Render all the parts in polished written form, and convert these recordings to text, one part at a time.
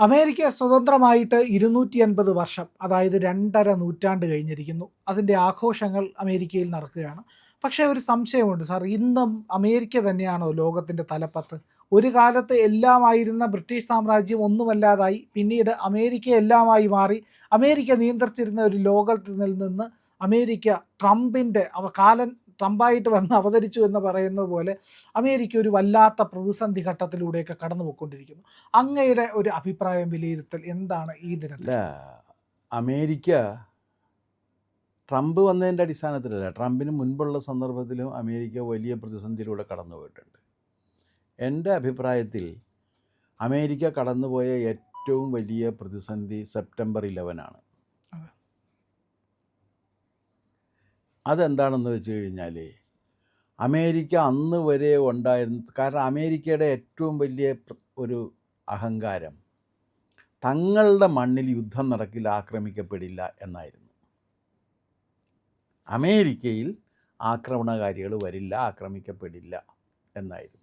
America സ്വതന്ത്രമായിട്ട് 250 വർഷം, അതായത് 2½ നൂറ്റാണ്ട് കഴിഞ്ഞിരിക്കുന്നു. അതിൻ്റെ ആഘോഷങ്ങൾ അമേരിക്കയിൽ നടക്കുകയാണ്. പക്ഷേ ഒരു സംശയമുണ്ട് സാർ, ഇന്നും അമേരിക്ക തന്നെയാണോ ലോകത്തിൻ്റെ തലപ്പത്ത്? ഒരു കാലത്ത് എല്ലാമായിരുന്ന ബ്രിട്ടീഷ് സാമ്രാജ്യം ഒന്നുമല്ലാതായി. പിന്നീട് അമേരിക്ക എല്ലാമായി മാറി. അമേരിക്ക നിയന്ത്രിച്ചിരുന്ന ഒരു ലോകത്തിൽ നിന്ന് അമേരിക്ക ട്രംപിൻ്റെ കാലൻ ട്രംപായിട്ട് വന്ന് അവതരിച്ചു എന്ന് പറയുന്നത് പോലെ അമേരിക്ക ഒരു വല്ലാത്ത പ്രതിസന്ധി ഘട്ടത്തിലൂടെയൊക്കെ കടന്നു പോയിക്കൊണ്ടിരിക്കുന്നു. അങ്ങയുടെ ഒരു അഭിപ്രായം, വിലയിരുത്തൽ എന്താണ് ഈ ദിനത്തിൽ? അല്ല, അമേരിക്ക ട്രംപ് വന്നതിൻ്റെ അടിസ്ഥാനത്തിലല്ല, ട്രംപിന് മുൻപുള്ള സന്ദർഭത്തിലും അമേരിക്ക വലിയ പ്രതിസന്ധിയിലൂടെ കടന്നു പോയിട്ടുണ്ട്. എൻ്റെ അഭിപ്രായത്തിൽ അമേരിക്ക കടന്നുപോയ ഏറ്റവും വലിയ പ്രതിസന്ധി സെപ്റ്റംബർ 11 ആണ്. അതെ. അതെന്താണെന്ന് വെച്ച് കഴിഞ്ഞാൽ, അമേരിക്ക അന്ന് വരെ ഉണ്ടായിരുന്ന, കാരണം അമേരിക്കയുടെ ഏറ്റവും വലിയ ഒരു അഹങ്കാരം തങ്ങളുടെ മണ്ണിൽ യുദ്ധം നടക്കില്ല, ആക്രമിക്കപ്പെടില്ല എന്നായിരുന്നു. അമേരിക്കയിൽ ആക്രമണകാരികൾ വരില്ല, ആക്രമിക്കപ്പെടില്ല എന്നായിരുന്നു.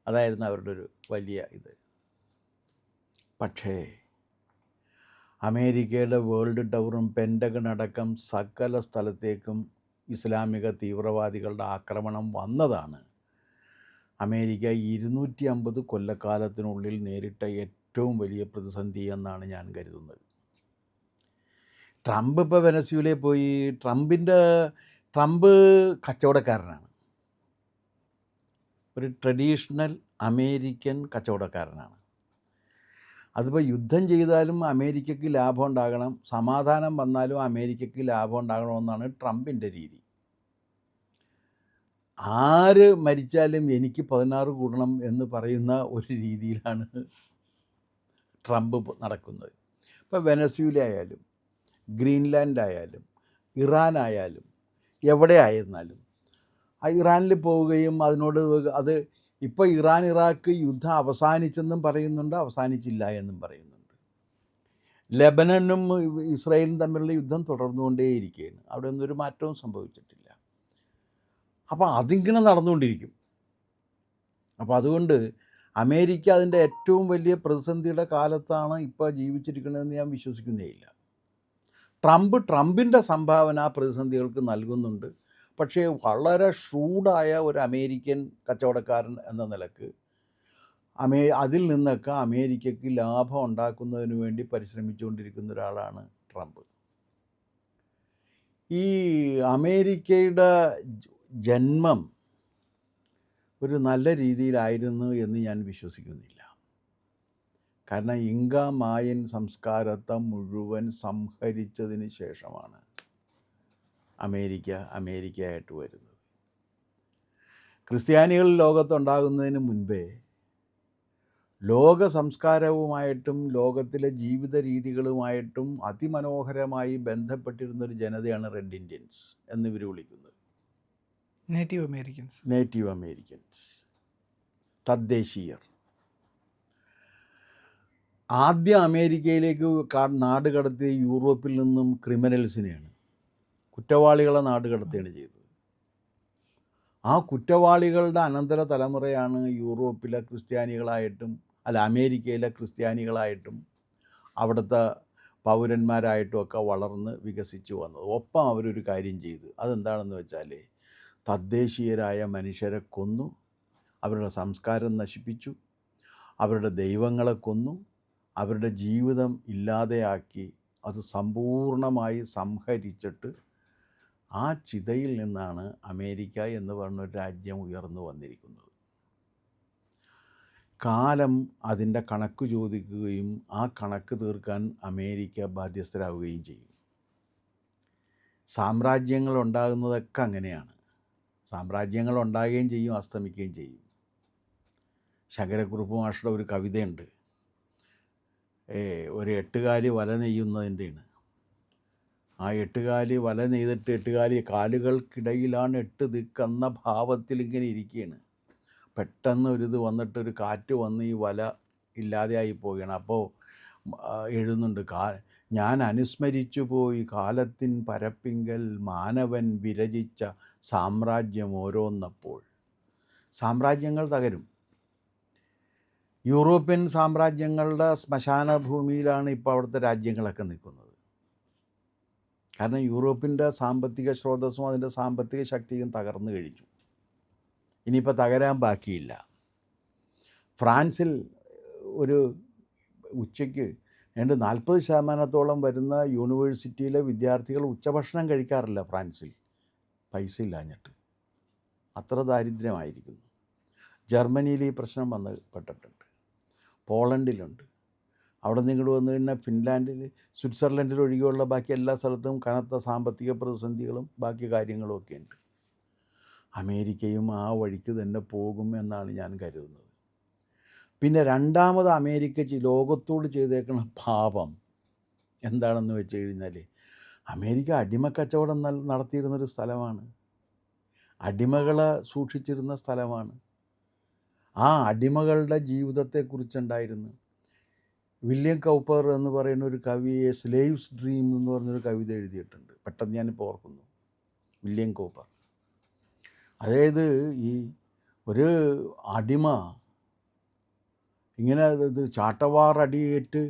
അതായിരുന്നു അവരുടെ ഒരു വലിയ ഇത്. പക്ഷേ അമേരിക്കയുടെ വേൾഡ് ടവറും പെൻറ്റഗൺ അടക്കം സകല സ്ഥലത്തേക്കും ഇസ്ലാമിക തീവ്രവാദികളുടെ ആക്രമണം വന്നതാണ് അമേരിക്ക 250 കൊല്ലക്കാലത്തിനുള്ളിൽ നേരിട്ട ഏറ്റവും വലിയ പ്രതിസന്ധി എന്നാണ് ഞാൻ കരുതുന്നത്. ട്രംപ് ഇപ്പോൾ വെനസ്വേലയിൽ പോയി. ട്രംപ് കച്ചവടക്കാരനാണ്, ഒരു ട്രഡീഷണൽ അമേരിക്കൻ കച്ചവടക്കാരനാണ്. അതിപ്പോൾ യുദ്ധം ചെയ്താലും അമേരിക്കയ്ക്ക് ലാഭം ഉണ്ടാകണം, സമാധാനം വന്നാലും അമേരിക്കയ്ക്ക് ലാഭം ഉണ്ടാകണമെന്നാണ് ട്രംപിൻ്റെ രീതി. ആര് മരിച്ചാലും എനിക്ക് 16 കൂടണം എന്ന് പറയുന്ന ഒരു രീതിയിലാണ് ട്രംപ് നടക്കുന്നത്. ഇപ്പോൾ വെനസ്വേല ആയാലും ഗ്രീൻലാൻഡ് ആയാലും ഇറാനായാലും എവിടെ ആയിരുന്നാലും ആ ഇറാനിൽ പോവുകയും അത് ഇപ്പോൾ ഇറാൻ ഇറാഖ് യുദ്ധം അവസാനിച്ചെന്നും പറയുന്നുണ്ട്, അവസാനിച്ചില്ല എന്നും പറയുന്നുണ്ട്. ലെബനനും ഇസ്രായേലും തമ്മിലുള്ള യുദ്ധം തുടർന്നുകൊണ്ടേയിരിക്കുകയാണ്, അവിടെ ഒന്നും ഒരു മാറ്റവും സംഭവിച്ചിട്ടില്ല. അപ്പോൾ അതിങ്ങനെ നടന്നുകൊണ്ടിരിക്കും. അപ്പോൾ അതുകൊണ്ട് അമേരിക്ക അതിൻ്റെ ഏറ്റവും വലിയ പ്രതിസന്ധിയുടെ കാലത്താണ് ഇപ്പോൾ ജീവിച്ചിരിക്കുന്നതെന്ന് ഞാൻ വിശ്വസിക്കുന്നേയില്ല. ട്രംപിൻ്റെ സംഭാവന ആ പ്രതിസന്ധികൾക്ക് നൽകുന്നുണ്ട്. പക്ഷേ വളരെ ഷ്രൂഡായ ഒരു അമേരിക്കൻ കച്ചവടക്കാരൻ എന്ന നിലക്ക് അതിൽ നിന്നൊക്കെ അമേരിക്കയ്ക്ക് ലാഭം ഉണ്ടാക്കുന്നതിന് വേണ്ടി പരിശ്രമിച്ചുകൊണ്ടിരിക്കുന്ന ഒരാളാണ് ട്രംപ്. ഈ അമേരിക്കയുടെ ജന്മം ഒരു നല്ല രീതിയിലായിരുന്നു എന്ന് ഞാൻ വിശ്വസിക്കുന്നില്ല. കാരണം ഇങ്ക മായൻ സംസ്കാരത്തെ മുഴുവൻ സംഹരിച്ചതിന് ശേഷമാണ് അമേരിക്കയായിട്ട് വരുന്നത്. ക്രിസ്ത്യാനികൾ ലോകത്തുണ്ടാകുന്നതിന് മുൻപേ ലോക സംസ്കാരവുമായിട്ടും ലോകത്തിലെ ജീവിത രീതികളുമായിട്ടും അതിമനോഹരമായി ബന്ധപ്പെട്ടിരുന്നൊരു ജനതയാണ് റെഡ് ഇന്ത്യൻസ് എന്നിവർ വിളിക്കുന്നത്. നേറ്റീവ് അമേരിക്കൻസ്, തദ്ദേശീയർ. ആദ്യം അമേരിക്കയിലേക്ക് നാട് കടത്തിയ യൂറോപ്പിൽ നിന്നും ക്രിമിനൽസിനെയാണ്, കുറ്റവാളികളെ നാട് കടത്തുകയാണ് ചെയ്തത്. ആ കുറ്റവാളികളുടെ അനന്തര തലമുറയാണ് യൂറോപ്പിലെ ക്രിസ്ത്യാനികളായിട്ടും അമേരിക്കയിലെ ക്രിസ്ത്യാനികളായിട്ടും അവിടുത്തെ പൗരന്മാരായിട്ടും ഒക്കെ വളർന്ന് വികസിച്ച് വന്നത്. ഒപ്പം അവരൊരു കാര്യം ചെയ്തു. അതെന്താണെന്ന് വെച്ചാൽ തദ്ദേശീയരായ മനുഷ്യരെ കൊന്നു, അവരുടെ സംസ്കാരം നശിപ്പിച്ചു, അവരുടെ ദൈവങ്ങളെ കൊന്നു, അവരുടെ ജീവിതം ഇല്ലാതെയാക്കി, അത് സമ്പൂർണ്ണമായി സംഹരിച്ചിട്ട് ആ ചിതയിൽ നിന്നാണ് അമേരിക്ക എന്ന് പറഞ്ഞൊരു രാജ്യം ഉയർന്നു വന്നിരിക്കുന്നത്. കാലം അതിൻ്റെ കണക്ക് ചോദിക്കുകയും ആ കണക്ക് തീർക്കാൻ അമേരിക്ക ബാധ്യസ്ഥരാകുകയും ചെയ്യും. സാമ്രാജ്യങ്ങൾ ഉണ്ടാകുന്നതൊക്കെ അങ്ങനെയാണ്. സാമ്രാജ്യങ്ങൾ ഉണ്ടാകുകയും ചെയ്യും, അസ്തമിക്കുകയും ചെയ്യും. ശങ്കരക്കുറുപ്പ് മാഷയുടെ ഒരു കവിതയുണ്ട്, ഒരു 8 കാലി വല നെയ്യുന്നതിൻ്റെയാണ്. ആ 8 കാലി വല നെയ്തിട്ട് 8 കാലി കാലുകൾക്കിടയിലാണ് 8 ദിക്കെന്ന ഭാവത്തിൽ ഇങ്ങനെ ഇരിക്കുകയാണ്. പെട്ടെന്ന് ഒരിത് വന്നിട്ട്, ഒരു കാറ്റ് വന്ന് ഈ വല ഇല്ലാതെയായി പോവുകയാണ്. അപ്പോൾ എഴുതുന്നുണ്ട്, ഞാൻ അനുസ്മരിച്ചു പോയി കാലത്തിൻ പരപ്പിങ്കൽ മാനവൻ വിരചിച്ച സാമ്രാജ്യം ഓരോന്നപ്പോൾ. സാമ്രാജ്യങ്ങൾ തകരും. യൂറോപ്യൻ സാമ്രാജ്യങ്ങളുടെ ശ്മശാന ഭൂമിയിലാണ് ഇപ്പോൾ അവിടുത്തെ രാജ്യങ്ങളൊക്കെ നിൽക്കുന്നത്. കാരണം യൂറോപ്പിൻ്റെ സാമ്പത്തിക സ്രോതസ്സും അതിൻ്റെ സാമ്പത്തിക ശക്തിയും തകർന്നു കഴിഞ്ഞു. ഇനിയിപ്പോൾ തകരാൻ ബാക്കിയില്ല. ഫ്രാൻസിൽ ഒരു ഉച്ചയ്ക്ക് 40% വരുന്ന യൂണിവേഴ്സിറ്റിയിലെ വിദ്യാർത്ഥികൾ ഉച്ചഭക്ഷണം കഴിക്കാറില്ല ഫ്രാൻസിൽ, പൈസ ഇല്ലാഞ്ഞിട്ട്. അത്ര ദാരിദ്ര്യമായിരിക്കുന്നു. ജർമ്മനിയിൽ ഈ പ്രശ്നം പെട്ടിട്ടുണ്ട്. പോളണ്ടിലുണ്ട്. അവിടെ നിന്ന് ഇങ്ങോട്ട് വന്നു കഴിഞ്ഞാൽ ഫിൻലാൻഡിൽ, സ്വിറ്റ്സർലൻഡിൽ ഒഴികെയുള്ള ബാക്കി എല്ലാ സ്ഥലത്തും കനത്ത സാമ്പത്തിക പ്രതിസന്ധികളും ബാക്കി കാര്യങ്ങളും ഒക്കെ ഉണ്ട്. അമേരിക്കയും ആ വഴിക്ക് തന്നെ പോകും എന്നാണ് ഞാൻ കരുതുന്നത്. പിന്നെ രണ്ടാമത് അമേരിക്ക ലോകത്തോട് ചെയ്തേക്കുന്ന പാപം എന്താണെന്ന് വെച്ച് കഴിഞ്ഞാൽ, അമേരിക്ക അടിമക്കച്ചവടം നടത്തിയിരുന്നൊരു സ്ഥലമാണ്, അടിമകളെ സൂക്ഷിച്ചിരുന്ന സ്ഥലമാണ്. ആ അടിമകളുടെ ജീവിതത്തെക്കുറിച്ചുണ്ടായിരുന്നു വില്യം കൗപ്പർ എന്ന് പറയുന്ന ഒരു കവി സ്ലേവ്സ് ഡ്രീം എന്ന് പറഞ്ഞൊരു കവിത എഴുതിയിട്ടുണ്ട്. പെട്ടെന്ന് ഞാനിപ്പോൾ ഓർക്കുന്നു, വില്യം കൗപ്പർ. അതായത് ഈ ഒരു അടിമ ഇങ്ങനെ ഇത് ചാട്ടവാറടിയേറ്റ്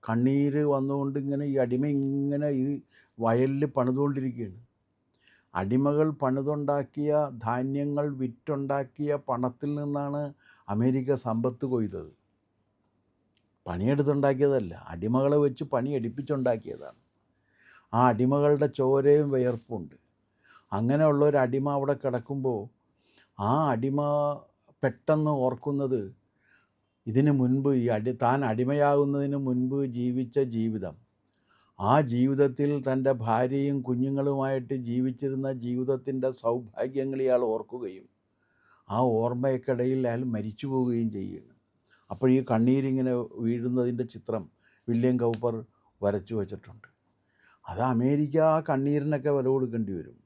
കണ്ണീര് വന്നുകൊണ്ട് ഇങ്ങനെ ഈ അടിമ ഇങ്ങനെ ഈ വയലിൽ പണിതുകൊണ്ടിരിക്കുകയാണ്. അടിമകൾ പണിതുണ്ടാക്കിയ ധാന്യങ്ങൾ വിറ്റുണ്ടാക്കിയ പണത്തിൽ നിന്നാണ് അമേരിക്ക സമ്പത്ത് കൊയ്തത്. പണിയെടുത്തുണ്ടാക്കിയതല്ല, അടിമകളെ വെച്ച് പണി എടുപ്പിച്ചുണ്ടാക്കിയതാണ്. ആ അടിമകളുടെ ചോരയും വിയർപ്പുണ്ട്. അങ്ങനെയുള്ള ഒരു അടിമ അവിടെ കിടക്കുമ്പോൾ ആ അടിമ പെട്ടെന്ന് ഓർക്കുന്നത് ഇതിനു മുൻപ് താൻ അടിമയാകുന്നതിന് മുൻപ് ജീവിച്ച ജീവിതം, ആ ജീവിതത്തിൽ തൻ്റെ ഭാര്യയും കുഞ്ഞുങ്ങളുമായിട്ട് ജീവിച്ചിരുന്ന ജീവിതത്തിൻ്റെ സൗഭാഗ്യങ്ങൾ ഇയാൾ ഓർക്കുകയും ആ ഓർമ്മയ്ക്കിടയിൽ അയാൾ മരിച്ചു പോവുകയും ചെയ്യുന്നു. അപ്പോൾ ഈ കണ്ണീരിങ്ങനെ വീഴുന്നതിൻ്റെ ചിത്രം വില്യം കൗപ്പർ വരച്ചു വച്ചിട്ടുണ്ട്. അത് അമേരിക്ക ആ കണ്ണീരിനൊക്കെ വില കൊടുക്കേണ്ടി വരും.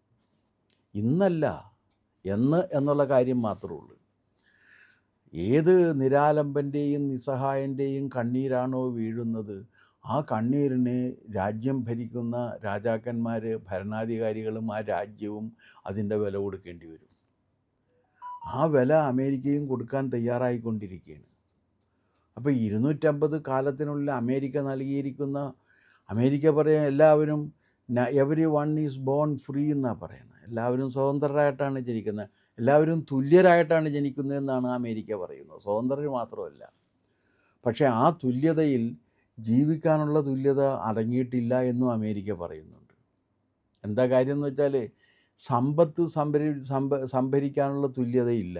ഇന്നല്ല, എന്നുള്ള കാര്യം മാത്രമേ ഉള്ളൂ. ഏത് നിരാലംബൻ്റെയും നിസ്സഹായൻ്റെയും കണ്ണീരാണോ വീഴുന്നത്, ആ കണ്ണീരിന് രാജ്യം ഭരിക്കുന്ന രാജാക്കന്മാർ, ഭരണാധികാരികളും ആ രാജ്യവും അതിൻ്റെ വില കൊടുക്കേണ്ടി വരും. ആ വില അമേരിക്കയും കൊടുക്കാൻ തയ്യാറായിക്കൊണ്ടിരിക്കുകയാണ്. അപ്പോൾ 250 കാലത്തിനുള്ളിൽ അമേരിക്ക നൽകിയിരിക്കുന്ന, അമേരിക്ക പറയാൻ എല്ലാവരും every one is bone free എന്നാണ് പറയുന്നത്. എല്ലാവരും സ്വതന്ത്രരായിട്ടാണ് ജനിക്കുന്നത്, എല്ലാവരും തുല്യരായിട്ടാണ് ജനിക്കുന്നതെന്നാണ് അമേരിക്ക പറയുന്നത്. സ്വതന്ത്രർ മാത്രമല്ല, പക്ഷേ ആ തുല്യതയിൽ ജീവിക്കാനുള്ള തുല്യത അടങ്ങിയിട്ടില്ല എന്നും അമേരിക്ക പറയുന്നുണ്ട്. എന്താ കാര്യം എന്ന് വെച്ചാൽ, സമ്പത്ത് സംഭരിക്കാനുള്ള തുല്യതയില്ല,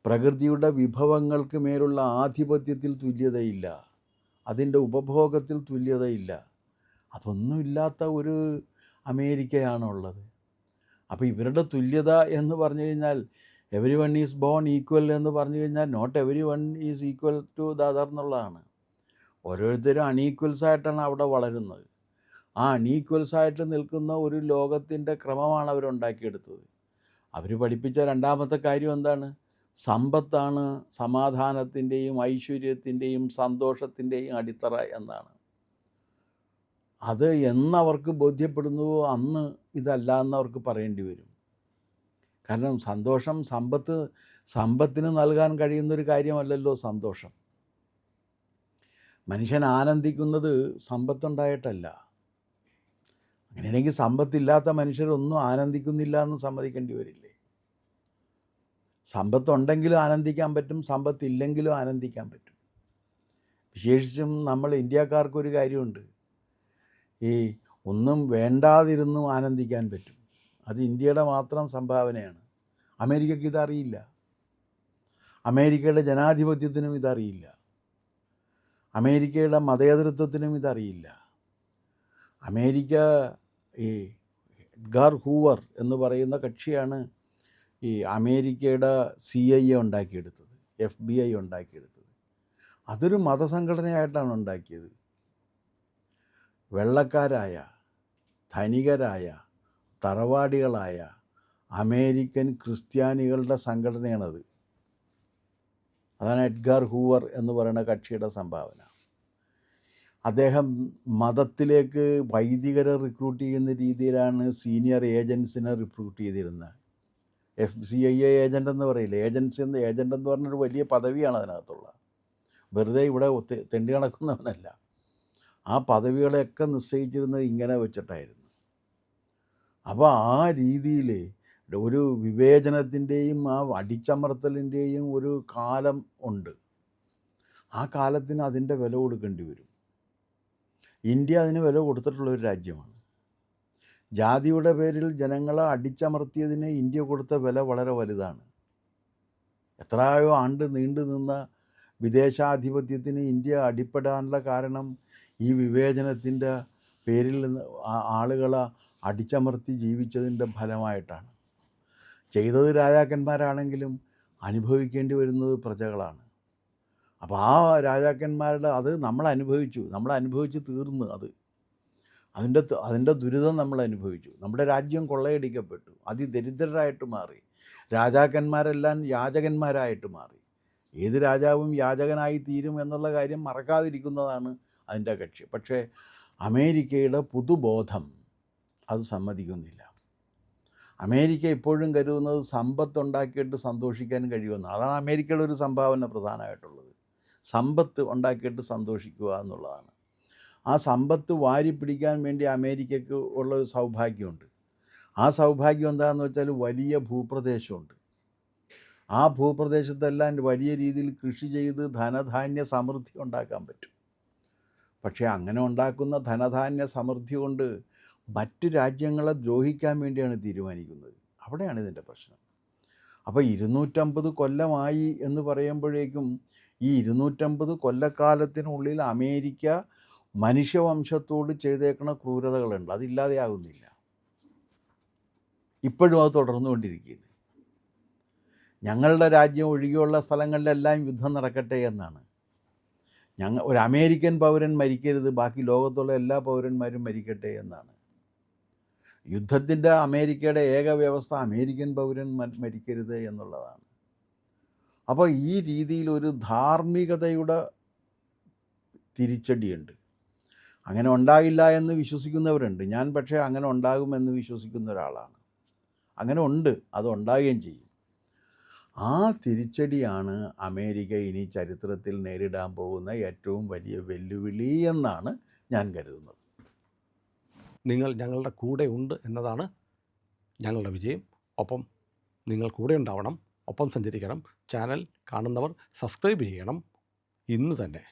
പ്രകൃതിയുടെ വിഭവങ്ങൾക്ക് മേലുള്ള ആധിപത്യത്തിൽ തുല്യതയില്ല, അതിൻ്റെ ഉപഭോഗത്തിൽ തുല്യതയില്ല. അതൊന്നുമില്ലാത്ത ഒരു അമേരിക്കയാണുള്ളത്. അപ്പോൾ ഇവരുടെ തുല്യത എന്ന് പറഞ്ഞു കഴിഞ്ഞാൽ, everyone is born equal എന്ന് പറഞ്ഞു കഴിഞ്ഞാൽ not everyone is equal to the other എന്നുള്ളതാണ്. ഓരോരുത്തരും അൺഈക്വൽസായിട്ടാണ് അവിടെ വളരുന്നത്. ആ അൺഈക്വൽസായിട്ട് നിൽക്കുന്ന ഒരു ലോകത്തിൻ്റെ ക്രമമാണ് അവരുണ്ടാക്കിയെടുത്തത്. അവർ പഠിപ്പിച്ച രണ്ടാമത്തെ കാര്യം എന്താണ്? സമ്പത്താണ് സമാധാനത്തിൻ്റെയും ഐശ്വര്യത്തിൻ്റെയും സന്തോഷത്തിൻ്റെയും അടിത്തറ എന്നാണ്. അത് എന്നവർക്ക് ബോധ്യപ്പെടുന്നുവോ അന്ന് ഇതല്ല എന്നവർക്ക് പറയേണ്ടി വരും. കാരണം സന്തോഷം സമ്പത്തിന് നൽകാൻ കഴിയുന്നൊരു കാര്യമല്ലല്ലോ സന്തോഷം. മനുഷ്യൻ ആനന്ദിക്കുന്നത് സമ്പത്തുണ്ടായിട്ടല്ല. അങ്ങനെയാണെങ്കിൽ സമ്പത്തില്ലാത്ത മനുഷ്യരൊന്നും ആനന്ദിക്കുന്നില്ല എന്ന് സമ്മതിക്കേണ്ടി വരില്ലേ? സമ്പത്തുണ്ടെങ്കിലും ആനന്ദിക്കാൻ പറ്റും, സമ്പത്തില്ലെങ്കിലും ആനന്ദിക്കാൻ പറ്റും. വിശേഷിച്ചും നമ്മൾ ഇന്ത്യക്കാർക്കൊരു കാര്യമുണ്ട്, ഈ ഒന്നും വേണ്ടാതിരുന്നും ആനന്ദിക്കാൻ പറ്റും. അത് ഇന്ത്യയുടെ മാത്രം സംഭാവനയാണ്. അമേരിക്കയ്ക്ക് ഇതറിയില്ല, അമേരിക്കയുടെ ജനാധിപത്യത്തിനും ഇതറിയില്ല, അമേരിക്കയുടെ മതേതരത്വത്തിനും ഇതറിയില്ല. അമേരിക്ക ഈ എഡ്ഗാർ ഹൂവർ എന്ന് പറയുന്ന കക്ഷിയാണ് ഈ അമേരിക്കയുടെ CIA ഉണ്ടാക്കിയെടുത്തത്, FBI ഉണ്ടാക്കിയെടുത്തത്. അതൊരു മതസംഘടനയായിട്ടാണ് ഉണ്ടാക്കിയത്. വെള്ളക്കാരായ, ധനികരായ, തറവാടികളായ അമേരിക്കൻ ക്രിസ്ത്യാനികളുടെ സംഘടനയാണത്. അതാണ് എഡ്ഗാർ ഹൂവർ എന്ന് പറയുന്ന കക്ഷിയുടെ സംഭാവന. അദ്ദേഹം മതത്തിലേക്ക് വൈദികരെ റിക്രൂട്ട് ചെയ്യുന്ന രീതിയിലാണ് സീനിയർ ഏജൻസിനെ റിക്രൂട്ട് ചെയ്തിരുന്നത്. CIA ഏജൻ്റ് എന്ന് പറയില്ല, ഏജൻറ് എന്ന് പറഞ്ഞൊരു വലിയ പദവിയാണ് അതിനകത്തുള്ള. വെറുതെ ഇവിടെ തെണ്ടി നടക്കുന്നവനല്ല. ആ പദവികളെയൊക്കെ നിശ്ചയിച്ചിരുന്നത് ഇങ്ങനെ വെച്ചിട്ടായിരുന്നു. അപ്പോൾ ആ രീതിയിൽ ഒരു വിവേചനത്തിൻ്റെയും ആ അടിച്ചമർത്തലിൻ്റെയും ഒരു കാലം ഉണ്ട്. ആ കാലത്തിന് അതിൻ്റെ വില കൊടുക്കേണ്ടി വരും. ഇന്ത്യ അതിന് വില കൊടുത്തിട്ടുള്ളൊരു രാജ്യമാണ്. ജാതിയുടെ പേരിൽ ജനങ്ങളെ അടിച്ചമർത്തിയതിന് ഇന്ത്യ കൊടുത്ത വില വളരെ വലുതാണ്. എത്രയോ ആണ്ട് നീണ്ടു നിന്ന വിദേശാധിപത്യത്തിന് ഇന്ത്യ അടിപ്പെടാനുള്ള കാരണം ഈ വിവേചനത്തിൻ്റെ പേരിൽ ആളുകളെ അടിച്ചമർത്തി ജീവിച്ചതിൻ്റെ ഫലമായിട്ടാണ്. ചെയ്തത് രാജാക്കന്മാരാണെങ്കിലും അനുഭവിക്കേണ്ടി വരുന്നത് പ്രജകളാണ്. അപ്പോൾ ആ രാജാക്കന്മാരുടെ അത് നമ്മൾ അനുഭവിച്ച് തീർന്നു. അതിൻ്റെ ദുരിതം നമ്മൾ അനുഭവിച്ചു. നമ്മുടെ രാജ്യം കൊള്ളയടിക്കപ്പെട്ടു, അതിദരിദ്രരായിട്ട് മാറി. രാജാക്കന്മാരെല്ലാം യാചകന്മാരായിട്ട് മാറി. ഏത് രാജാവും യാചകനായി തീരും എന്നുള്ള കാര്യം മറക്കാതിരിക്കുന്നതാണ് അതിൻ്റെ കക്ഷി. പക്ഷേ അമേരിക്കയുടെ പൊതുബോധം അത് സമ്മതിക്കുന്നില്ല. അമേരിക്ക ഇപ്പോഴും കരുതുന്നത് സമ്പത്തുണ്ടാക്കിയിട്ട് സന്തോഷിക്കാൻ കഴിയുമെന്ന്. അതാണ് അമേരിക്കയുടെ ഒരു സംഭാവന പ്രധാനമായിട്ടുള്ളത്. സമ്പത്ത് ഉണ്ടാക്കിയിട്ട് സന്തോഷിക്കുക എന്നുള്ളതാണ്. ആ സമ്പത്ത് വാരി പിടിക്കാൻ വേണ്ടി അമേരിക്കയ്ക്ക് ഉള്ളൊരു സൗഭാഗ്യമുണ്ട്. ആ സൗഭാഗ്യം എന്താണെന്ന് വെച്ചാൽ വലിയ ഭൂപ്രദേശമുണ്ട്. ആ ഭൂപ്രദേശത്തെല്ലാം വലിയ രീതിയിൽ കൃഷി ചെയ്ത് ധനധാന്യ സമൃദ്ധി ഉണ്ടാക്കാൻ പറ്റും. പക്ഷേ അങ്ങനെ ഉണ്ടാക്കുന്ന ധനധാന്യ സമൃദ്ധി കൊണ്ട് മറ്റ് രാജ്യങ്ങളെ ദ്രോഹിക്കാൻ വേണ്ടിയാണ് തീരുമാനിക്കുന്നത്. അവിടെയാണ് ഇതിൻ്റെ പ്രശ്നം. അപ്പോൾ 250 കൊല്ലമായി എന്ന് പറയുമ്പോഴേക്കും ഈ 250 കൊല്ലക്കാലത്തിനുള്ളിൽ അമേരിക്ക മനുഷ്യവംശത്തോട് ചെയ്തേക്കുന്ന ക്രൂരതകളുണ്ട്. അതില്ലാതെയാകുന്നില്ല. ഇപ്പോഴും അത് തുടർന്നുകൊണ്ടിരിക്കുകയാണ്. ഞങ്ങളുടെ രാജ്യം ഒഴികെയുള്ള സ്ഥലങ്ങളിലെല്ലാം യുദ്ധം നടക്കട്ടെ എന്നാണ്. ഒരു അമേരിക്കൻ പൗരൻ മരിക്കരുത്, ബാക്കി ലോകത്തുള്ള എല്ലാ പൗരന്മാരും മരിക്കട്ടെ എന്നാണ്. യുദ്ധത്തിൻ്റെ അമേരിക്കയുടെ ഏക വ്യവസ്ഥ അമേരിക്കൻ പൗരൻ മരിക്കരുത് എന്നുള്ളതാണ്. അപ്പോൾ ഈ രീതിയിൽ ഒരു ധാർമ്മികതയുടെ തിരിച്ചടിയുണ്ട്. അങ്ങനെ ഉണ്ടാകില്ല എന്ന് വിശ്വസിക്കുന്നവരുണ്ട്. ഞാൻ പക്ഷേ അങ്ങനെ ഉണ്ടാകുമെന്ന് വിശ്വസിക്കുന്ന ഒരാളാണ്. അങ്ങനെ ഉണ്ട്, അത് ഉണ്ടാകുകയും ചെയ്യും. ആ തിരിച്ചടിയാണ് അമേരിക്ക ഇനി ചരിത്രത്തിൽ നേരിടാൻ പോകുന്ന ഏറ്റവും വലിയ വെല്ലുവിളി എന്നാണ് ഞാൻ കരുതുന്നത്. നിങ്ങൾ ഞങ്ങളുടെ കൂടെ ഉണ്ട് എന്നതാണ് ഞങ്ങളുടെ വിജയം. ഒപ്പം നിങ്ങൾ കൂടെ ഉണ്ടാവണം, ഒപ്പം സഞ്ചരിക്കണം. ചാനൽ കാണുന്നവർ സബ്സ്ക്രൈബ് ചെയ്യണം ഇന്ന് തന്നെ.